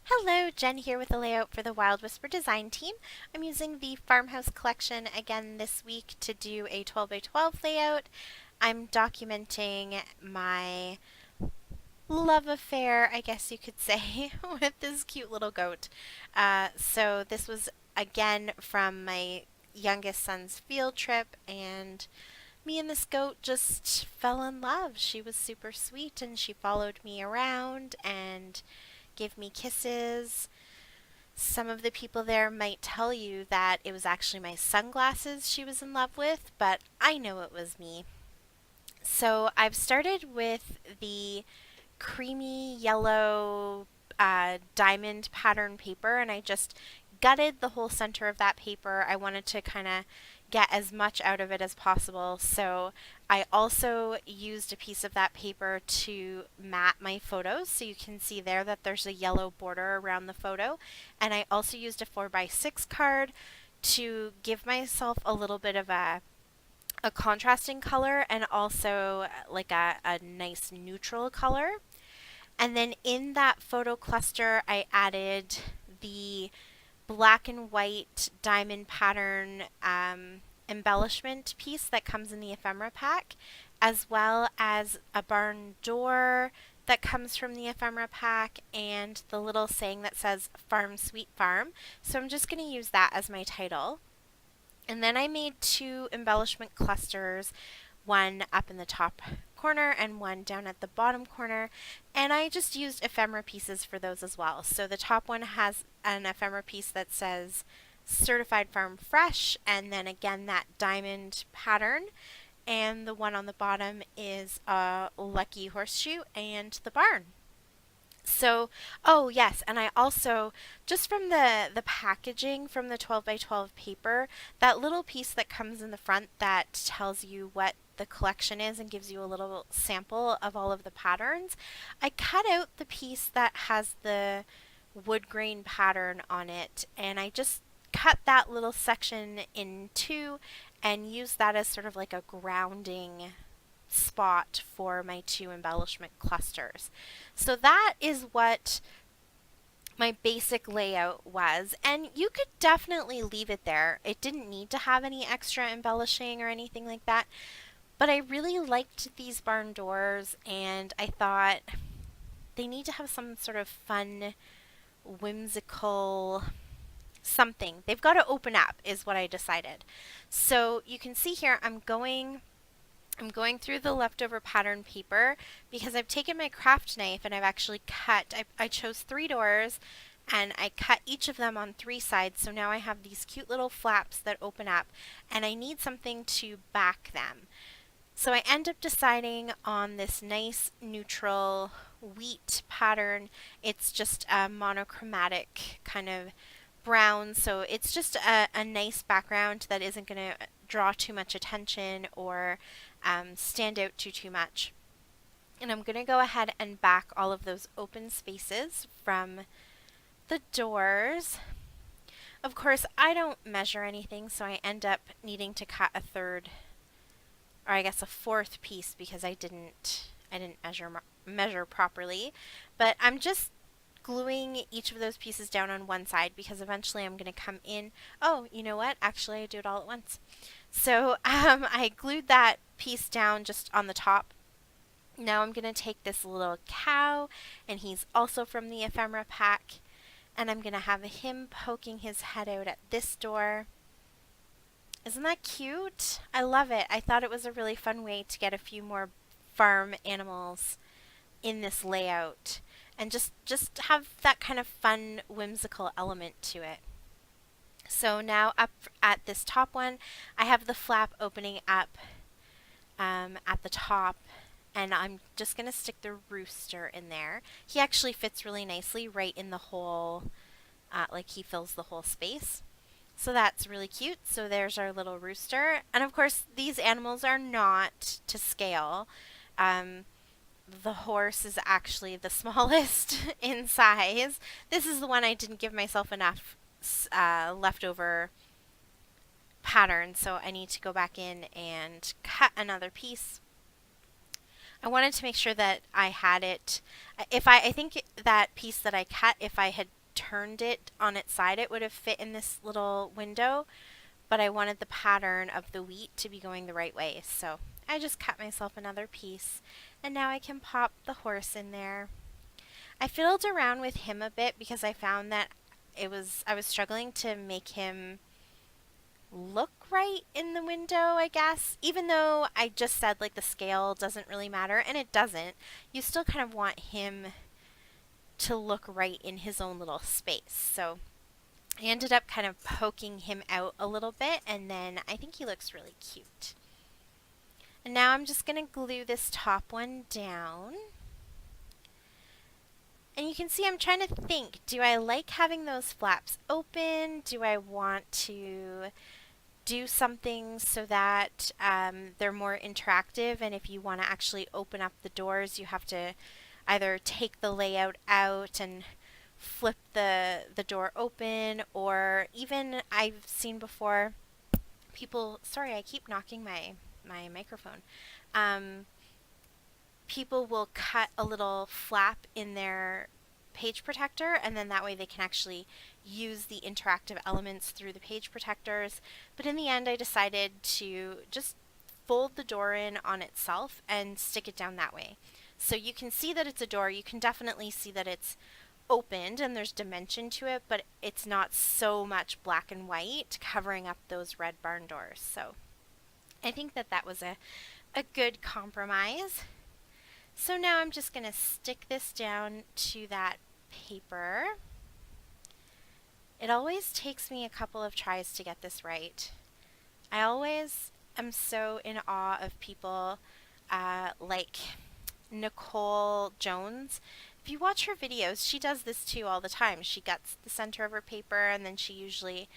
Hello, Jen here with the layout for the Wild Whisper design team. I'm using the Farmhouse collection again this week to do a 12 by 12 layout. I'm documenting my love affair, I guess you could say, with this cute little goat. So this was again from my youngest son's field trip, and me and this goat just fell in love. She was super sweet and she followed me around and gave me kisses. Some of the people there might tell you that it was actually my sunglasses she was in love with, but I know it was me. So I've started with the creamy yellow diamond pattern paper, and I just gutted the whole center of that paper. I wanted to kind of get as much out of it as possible. So I also used a piece of that paper to mat my photos. So you can see there that there's a yellow border around the photo. And I also used a 4x6 card to give myself a little bit of a contrasting color and also like a nice neutral color. And then in that photo cluster, I added the black and white diamond pattern embellishment piece that comes in the ephemera pack, as well as a barn door that comes from the ephemera pack and the little saying that says Farm Sweet Farm. So I'm just going to use that as my title. And then I made two embellishment clusters, one up in the top corner and one down at the bottom corner, and I just used ephemera pieces for those as well. So the top one has an ephemera piece that says Certified Farm Fresh, and then again that diamond pattern, and the one on the bottom is a lucky horseshoe and the barn. So, oh yes, and I also, just from the packaging from the 12 by 12 paper, that little piece that comes in the front that tells you what the collection is and gives you a little sample of all of the patterns, I cut out the piece that has the wood grain pattern on it, and I just cut that little section in two and use that as sort of like a grounding spot for my two embellishment clusters. So that is what my basic layout was, and you could definitely leave it there. It didn't need to have any extra embellishing or anything like that, but I really liked these barn doors, and I thought they need to have some sort of fun, whimsical something. They've got to open up, is what I decided. So you can see here I'm going through the leftover pattern paper because I've taken my craft knife and I've actually I chose three doors and I cut each of them on three sides. So now I have these cute little flaps that open up and I need something to back them. So I end up deciding on this nice neutral wheat pattern. It's just a monochromatic kind of brown, so it's just a nice background that isn't going to draw too much attention or stand out too much. And I'm going to go ahead and back all of those open spaces from the doors. Of course, I don't measure anything, so I end up needing to cut a third, or I guess a fourth piece because I didn't measure properly. But I'm just gluing each of those pieces down on one side because eventually I'm going to come in. Oh, you know what? Actually, I do it all at once. So I glued that piece down just on the top. Now I'm going to take this little cow, and he's also from the ephemera pack, and I'm going to have him poking his head out at this door. Isn't that cute? I love it. I thought it was a really fun way to get a few more farm animals in this layout and just have that kind of fun whimsical element to it. So now up at this top one, I have the flap opening up at the top, and I'm just going to stick the rooster in there. He actually fits really nicely right in the hole, like he fills the whole space. So that's really cute. So there's our little rooster. And of course, these animals are not to scale. Um, the horse is actually the smallest in size. This is the one I didn't give myself enough leftover pattern, so I need to go back in and cut another piece. I wanted to make sure that I had it. I think that piece that I cut, if I had turned it on its side, it would have fit in this little window, but I wanted the pattern of the wheat to be going the right way. So I just cut myself another piece, and now I can pop the horse in there. I fiddled around with him a bit because I found that I was struggling to make him look right in the window, I guess. Even though I just said like the scale doesn't really matter, and it doesn't, you still kind of want him to look right in his own little space. So I ended up kind of poking him out a little bit, and then I think he looks really cute. And now I'm just going to glue this top one down. And you can see I'm trying to think, do I like having those flaps open? Do I want to do something so that they're more interactive, and if you want to actually open up the doors, you have to either take the layout out and flip the door open, or even I've seen before people, sorry, I keep knocking my microphone. Um, People will cut a little flap in their page protector, and then that way they can actually use the interactive elements through the page protectors. But in the end, I decided to just fold the door in on itself and stick it down that way. So you can see that it's a door. You can definitely see that it's opened and there's dimension to it, but it's not so much black and white covering up those red barn doors. So I think that that was a good compromise. So now I'm just going to stick this down to that paper. It always takes me a couple of tries to get this right. I always am so in awe of people like Nicole Jones. If you watch her videos, she does this too all the time. She guts the center of her paper, and then she usually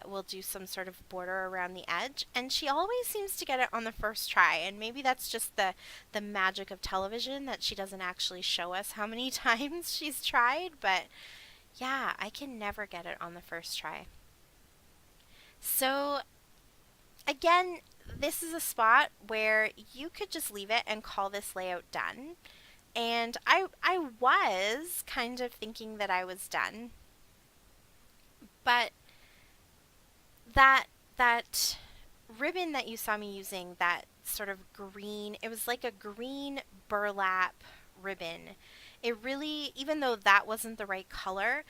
will do some sort of border around the edge, and she always seems to get it on the first try. And maybe that's just the magic of television, that she doesn't actually show us how many times she's tried, but yeah, I can never get it on the first try. So again, this is a spot where you could just leave it and call this layout done. And I was kind of thinking that I was done, but that ribbon that you saw me using, that sort of green, it was like a green burlap ribbon. It really, even though that wasn't the right color,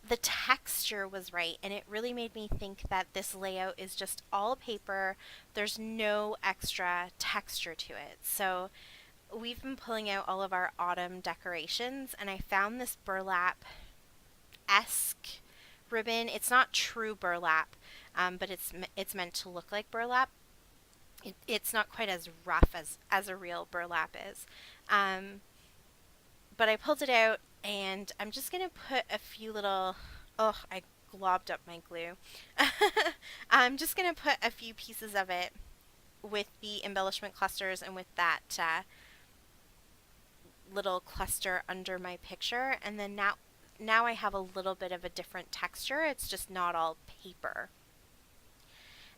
the texture was right, and it really made me think that this layout is just all paper. There's no extra texture to it. So we've been pulling out all of our autumn decorations, and I found this burlap-esque ribbon. It's not true burlap, but it's meant to look like burlap. It's not quite as rough as a real burlap is. But I pulled it out, and I'm just going to put a few little, oh, I globbed up my glue. I'm just going to put a few pieces of it with the embellishment clusters and with that little cluster under my picture, and then now I have a little bit of a different texture. It's just not all paper.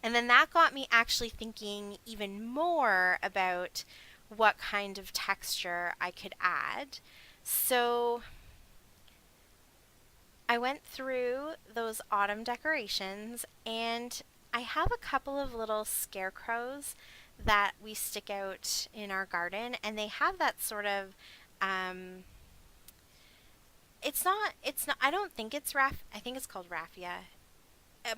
And then that got me actually thinking even more about what kind of texture I could add. So I went through those autumn decorations, and I have a couple of little scarecrows that we stick out in our garden, and they have that sort of it's not, I don't think it's I think it's called raffia,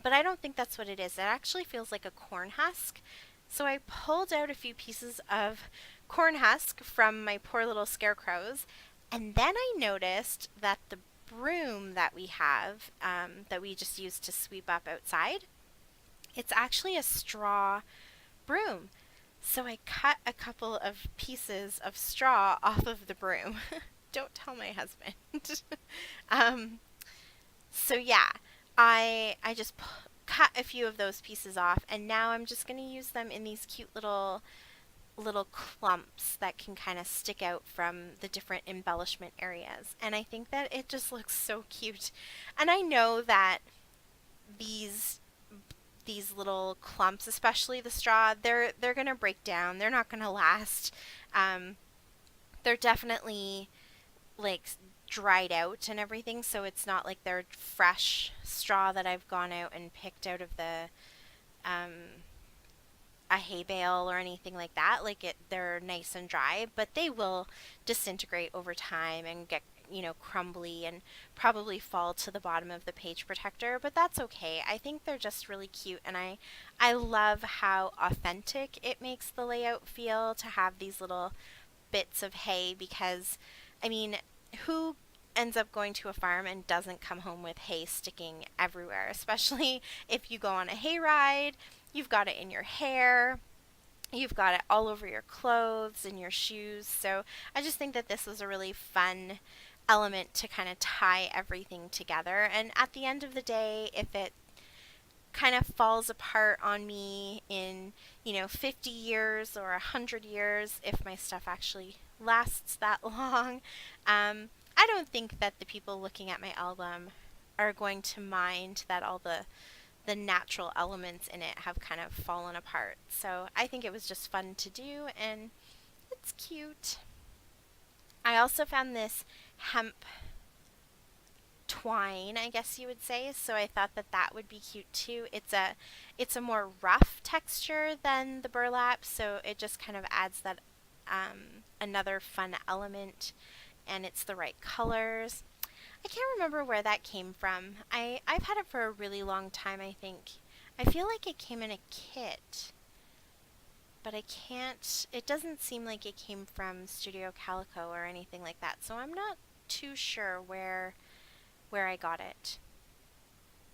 but I don't think that's what it is. It actually feels like a corn husk. So I pulled out a few pieces of corn husk from my poor little scarecrows, and then I noticed that the broom that we have, that we just use to sweep up outside, it's actually a straw broom. So I cut a couple of pieces of straw off of the broom. Don't tell my husband. um, so yeah, I just cut a few of those pieces off, and now I'm just going to use them in these cute little clumps that can kind of stick out from the different embellishment areas. And I think that it just looks so cute. And I know that these little clumps, especially the straw, they're going to break down. They're not going to last. They're definitely like dried out and everything, so it's not like they're fresh straw that I've gone out and picked out of the um a hay bale or anything like that. Like they're nice and dry, but they will disintegrate over time and get, crumbly and probably fall to the bottom of the page protector, but that's okay. I think they're just really cute, and I love how authentic it makes the layout feel to have these little bits of hay because, I mean, who ends up going to a farm and doesn't come home with hay sticking everywhere, especially if you go on a hay ride, you've got it in your hair, you've got it all over your clothes and your shoes. So I just think that this was a really fun element to kind of tie everything together. And at the end of the day, if it kind of falls apart on me in, 50 years or 100 years, if my stuff actually lasts that long, I don't think that the people looking at my album are going to mind that all the natural elements in it have kind of fallen apart. So I think it was just fun to do, and it's cute. I also found this hemp twine, I guess you would say. So I thought that that would be cute too. It's a more rough texture than the burlap, so it just kind of adds that another fun element, and it's the right colors. I can't remember where that came from. I've had it for a really long time, I think. I feel like it came in a kit, but I can't. It doesn't seem like it came from Studio Calico or anything like that, so I'm not too sure where I got it.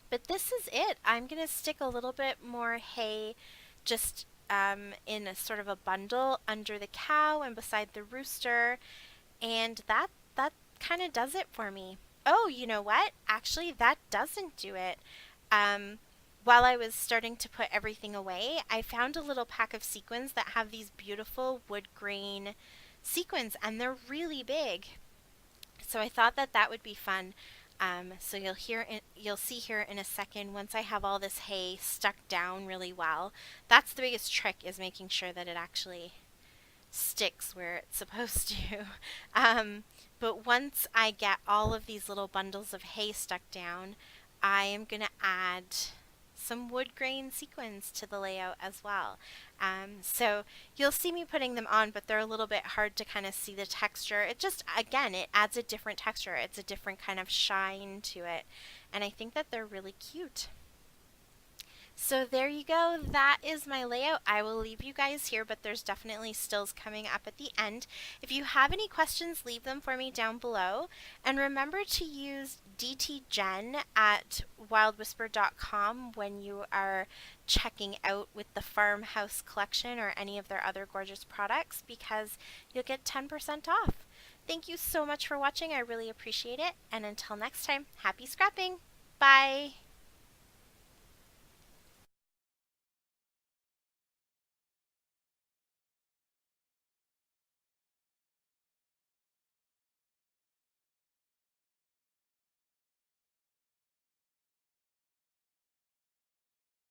But this is it. I'm going to stick a little bit more hay just in a sort of a bundle under the cow and beside the rooster, and that kind of does it for me. Oh, you know what? Actually, that doesn't do it. Um, while I was starting to put everything away, I found a little pack of sequins that have these beautiful wood grain sequins, and they're really big. So I thought that that would be fun. So you'll see here in a second once I have all this hay stuck down really well. That's the biggest trick, is making sure that it actually sticks where it's supposed to. Um, but once I get all of these little bundles of hay stuck down, I am going to add some wood grain sequins to the layout as well. So you'll see me putting them on, but they're a little bit hard to kind of see the texture. It just, again, it adds a different texture. It's a different kind of shine to it. And I think that they're really cute. So there you go. That is my layout. I will leave you guys here, but there's definitely stills coming up at the end. If you have any questions, leave them for me down below. And remember to use DTGen at wildwhisper.com when you are checking out with the Farmhouse collection or any of their other gorgeous products, because you'll get 10% off. Thank you so much for watching. I really appreciate it. And until next time, happy scrapping. Bye.